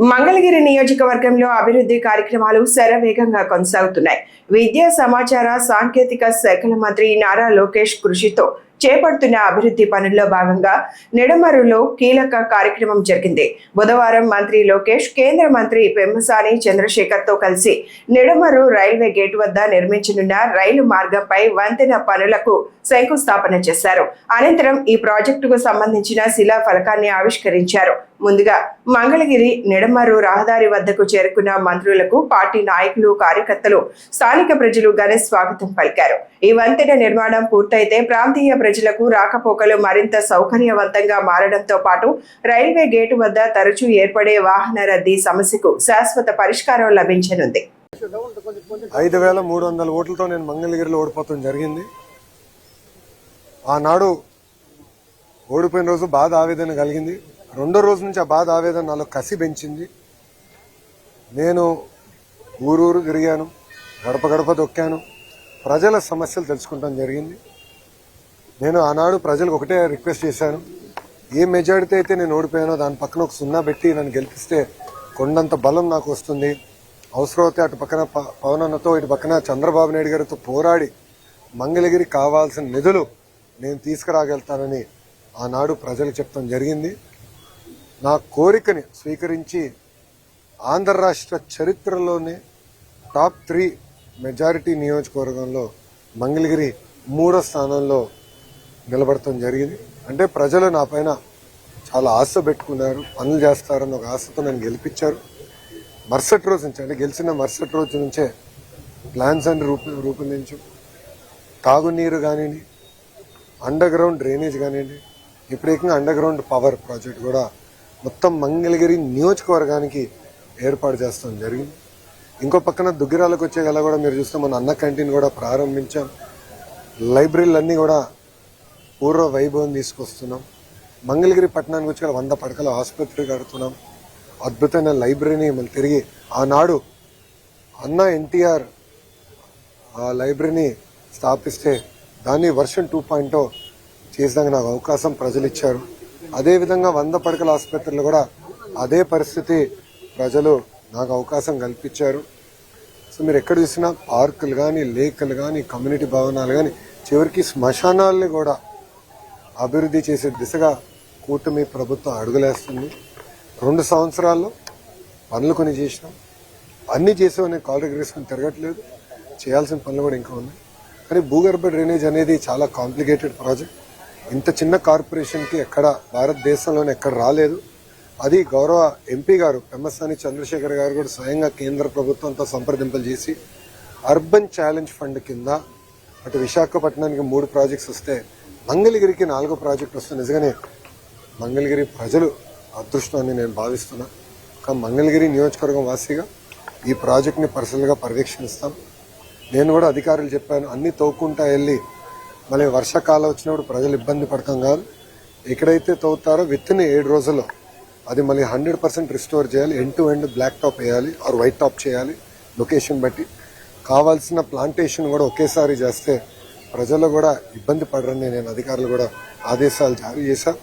మంగళగిరి నియోజకవర్గంలో అభివృద్ధి కార్యక్రమాలు శరవేగంగా కొనసాగుతున్నాయి. విద్యా సమాచార సాంకేతిక శాఖల మంత్రి నారా లోకేష్ కృషితో చేపడుతున్న అభివృద్ధి పనుల్లో భాగంగా నిడమరులో కీలక కార్యక్రమం జరిగింది. బుధవారం మంత్రి లోకేష్ కేంద్ర మంత్రి పెమ్మసాని చంద్రశేఖర్ తో కలిసి నిడమరు రైల్వే గేట్ వద్ద నిర్మించనున్న రైలు మార్గంపై వంతెన పనులకు శంకుస్థాపన చేశారు. అనంతరం ఈ ప్రాజెక్టుకు సంబంధించిన శిలా ఫలకాన్ని ఆవిష్కరించారు. ముందుగా మంగళగిరి నిడమరు రహదారి వద్దకు చేరుకున్న మంత్రులకు పార్టీ నాయకులు, కార్యకర్తలు, స్థానిక ప్రజలు ఘన స్వాగతం పలికారు. ఈ వంతెన నిర్మాణం పూర్తయితే ప్రాంతీయ ప్రజలకు రాకపోకలు మరింత సౌకర్యవంతంగా మారడంతో పాటు రైల్వే గేటు వద్ద తరచూ ఏర్పడే వాహన రద్దీ సమస్యకు శాశ్వత పరిష్కారం లభించనుంది. 5300 ఓట్లతో నేను మంగళగిరిలో ఓడిపోవడం జరిగింది. ఆనాడు ఓడిపోయిన రోజు బాధ ఆవేదన కలిగింది. రెండో రోజు నుంచి ఆ బాధ ఆవేదన నాలో కసి పెంచింది. నేను ఊరూరు తిరిగాను, గడప గడప దొక్కాను, ప్రజల సమస్యలు తెలుసుకుంటాం జరిగింది. నేను ఆనాడు ప్రజలకు ఒకటే రిక్వెస్ట్ చేశాను, ఏ మెజారిటీ అయితే నేను ఓడిపోయానో దాని పక్కన ఒక 0 పెట్టి నన్ను గెలిపిస్తే కొండంత బలం నాకు వస్తుంది. అవసరమైతే అటు పక్కన పవన్ అన్నతో, ఇటు పక్కన చంద్రబాబు నాయుడు గారితో పోరాడి మంగళగిరి కావాల్సిన నిధులు నేను తీసుకురాగలుగుతానని ఆనాడు ప్రజలు చెప్తాం జరిగింది. నా కోరికని స్వీకరించి ఆంధ్ర రాష్ట్ర చరిత్రలోనే టాప్ 3 మెజారిటీ నియోజకవర్గంలో మంగళగిరి 3వ స్థానంలో నిలబడటం జరిగింది. అంటే ప్రజలు నా పైన చాలా ఆశ పెట్టుకున్నారు, పనులు చేస్తారన్న ఒక ఆశతో నన్ను గెలిపించారు. మరుసటి రోజు నుంచి, అంటే గెలిచిన మరుసటి రోజు నుంచే ప్లాన్స్ అన్ని రూపొందించు, తాగునీరు కానివ్వండి, అండర్ గ్రౌండ్ డ్రైనేజ్ కానివ్వండి, ఇప్పుడేకంగా అండర్ గ్రౌండ్ పవర్ ప్రాజెక్ట్ కూడా మొత్తం మంగళగిరి నియోజకవర్గానికి ఏర్పాటు చేస్తాం జరిగింది. ఇంకో పక్కన దుగ్గిరాలకు వచ్చే గల కూడా మీరు చూస్తే మన అన్న క్యాంటీన్ కూడా ప్రారంభించాం. లైబ్రరీలన్నీ కూడా పూర్వ వైభవం తీసుకొస్తున్నాం. మంగళగిరి పట్టణానికి వచ్చి 100 పడకల ఆసుపత్రి కడుతున్నాం. అద్భుతమైన లైబ్రరీని మళ్ళీ తిరిగి ఆనాడు అన్న ఎన్టీఆర్ ఆ లైబ్రరీని స్థాపిస్తే దాన్ని వర్షన్ 2.0 చేసేదానికి నాకు అవకాశం ప్రజలు ఇచ్చారు. అదేవిధంగా 100 పడకల ఆసుపత్రులు కూడా అదే పరిస్థితి ప్రజలు నాకు అవకాశం కల్పించారు. సో మీరు ఎక్కడ చూసినా పార్కులు కానీ, లేకులు కానీ, కమ్యూనిటీ భవనాలు కానీ, చివరికి శ్మశానాలని కూడా అభివృద్ధి చేసే దిశగా కూటమి ప్రభుత్వం అడుగులేస్తుంది. 2 సంవత్సరాల్లో పనులు కొన్ని చేసినాం. అన్నీ చేసామని కాలు ఎగరేసుకుని తిరగట్లేదు, చేయాల్సిన పనులు కూడా ఇంకా ఉన్నాయి. కానీ భూగర్భ డ్రైనేజ్ అనేది చాలా కాంప్లికేటెడ్ ప్రాజెక్ట్. ఇంత చిన్న కార్పొరేషన్కి ఎక్కడ భారతదేశంలోనే ఎక్కడ రాలేదు. అది గౌరవ ఎంపీ గారు పెమ్మసాని చంద్రశేఖర్ గారు కూడా స్వయంగా కేంద్ర ప్రభుత్వంతో సంప్రదింపులు చేసి అర్బన్ ఛాలెంజ్ ఫండ్ కింద అటు విశాఖపట్నానికి 3 ప్రాజెక్ట్స్ వస్తే మంగళగిరికి 4వ ప్రాజెక్ట్ వస్తే నిజంగానే మంగళగిరి ప్రజలు అదృష్టాన్ని నేను భావిస్తున్నా. కానీ మంగళగిరి నియోజకవర్గం వాసిగా ఈ ప్రాజెక్ట్ని పర్సనల్గా పర్యవేక్షిస్తాం. నేను కూడా అధికారులు చెప్పాను, అన్ని తవ్వుకుంటా వెళ్ళి మళ్ళీ వర్షాకాలం వచ్చినప్పుడు ప్రజలు ఇబ్బంది పడతాం కాదు. ఎక్కడైతే తవ్వుతారో విత్ ఇన్ 7 రోజుల్లో అది మళ్ళీ 100% రిస్టోర్ చేయాలి. End to end black top వేయాలి ఆర్ వైట్ టాప్ చేయాలి. లొకేషన్ బట్టి కావాల్సిన ప్లాంటేషన్ కూడా ఒకేసారి చేస్తే ప్రజలు కూడా ఇబ్బంది పడరని నేను అధికారులు కూడా ఆదేశాలు జారీ చేశా.